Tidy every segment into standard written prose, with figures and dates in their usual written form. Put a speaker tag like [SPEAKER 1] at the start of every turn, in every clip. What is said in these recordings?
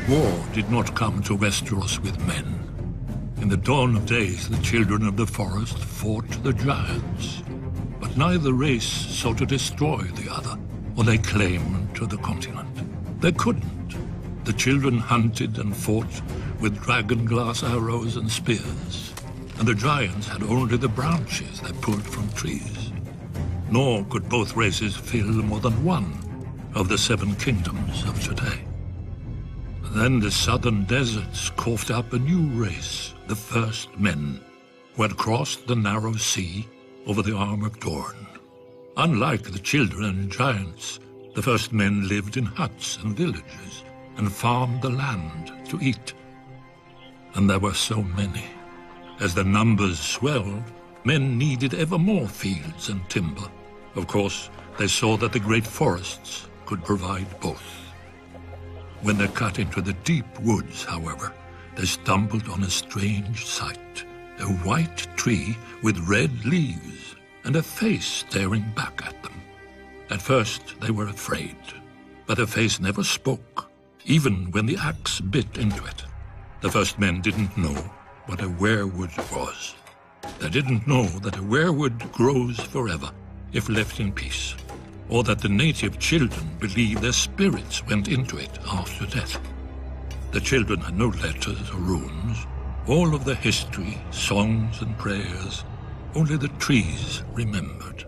[SPEAKER 1] War did not come to Westeros with men. In the dawn of days, the children of the forest fought the giants. But neither race sought to destroy the other, or lay claim to the continent. They couldn't. The children hunted and fought with dragon-glass arrows and spears, and the giants had only the branches they pulled from trees. Nor could both races fill more than one of the 7 kingdoms of today. Then the southern deserts coughed up a new race, the first men, who had crossed the narrow sea over the Arm of Dorne. Unlike the children and giants, the first men lived in huts and villages and farmed the land to eat. And there were so many. As the numbers swelled, men needed ever more fields and timber. Of course, they saw that the great forests could provide both. When they cut into the deep woods, however, they stumbled on a strange sight. A white tree with red leaves and a face staring back at them. At first, they were afraid, but the face never spoke, even when the axe bit into it. The first men didn't know what a weirwood was. They didn't know that a weirwood grows forever if left in peace, or that the native children believed their spirits went into it after death. The children had no letters or runes, all of the history, songs and prayers, only the trees remembered.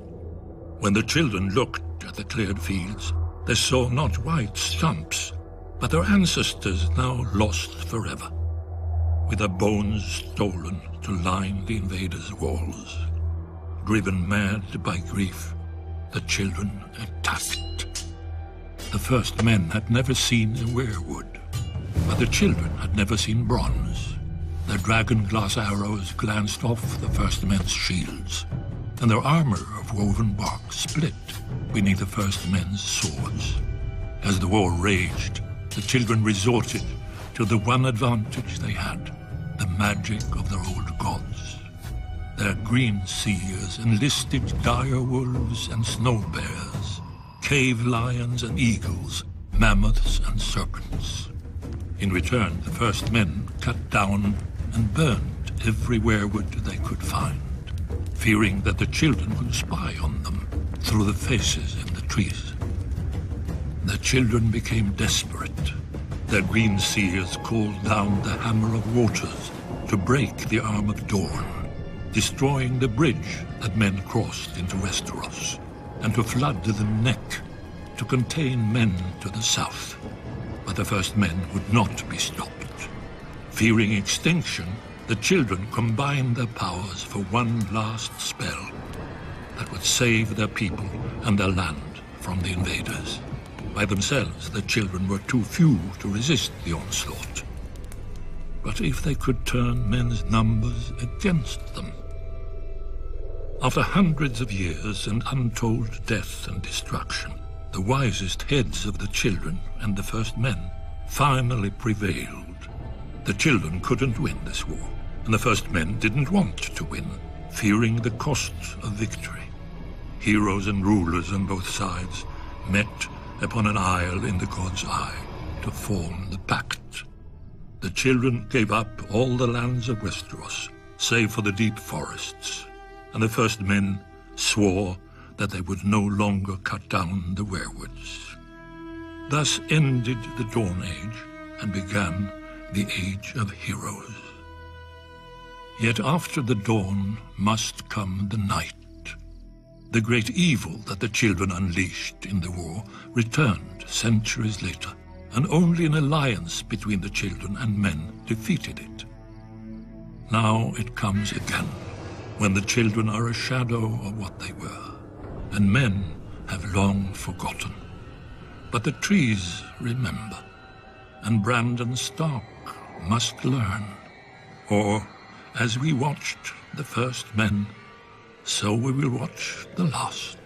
[SPEAKER 1] When the children looked at the cleared fields, they saw not white stumps, but their ancestors now lost forever, with their bones stolen to line the invaders' walls. Driven mad by grief, the children attacked. The first men had never seen a weirwood, but the children had never seen bronze. Their dragon-glass arrows glanced off the first men's shields, and their armor of woven bark split beneath the first men's swords. As the war raged, the children resorted to the one advantage they had, the magic of their old gods. Their green seers enlisted dire wolves and snow bears, cave lions and eagles, mammoths and serpents. In return, the first men cut down and burned every weirwood they could find, fearing that the children would spy on them through the faces in the trees. The children became desperate. Their green seers called down the Hammer of Waters to break the Arm of Dorne, destroying the bridge that men crossed into Westeros, and to flood the neck to contain men to the south. But the first men would not be stopped. Fearing extinction, the children combined their powers for one last spell that would save their people and their land from the invaders. By themselves, the children were too few to resist the onslaught. But if they could turn men's numbers against them? After hundreds of years and untold death and destruction, the wisest heads of the children and the first men finally prevailed. The children couldn't win this war, and the first men didn't want to win, fearing the cost of victory. Heroes and rulers on both sides met upon an isle in the God's Eye to form the pact. The children gave up all the lands of Westeros, save for the deep forests, and the first men swore that they would no longer cut down the weirwoods. Thus ended the Dawn Age and began the Age of Heroes. Yet after the dawn must come the night. The great evil that the children unleashed in the war returned centuries later, and only an alliance between the children and men defeated it. Now it comes again, when the children are a shadow of what they were, and men have long forgotten. But the trees remember, and Brandon Stark must learn. Or, as we watched the first men, so we will watch the last.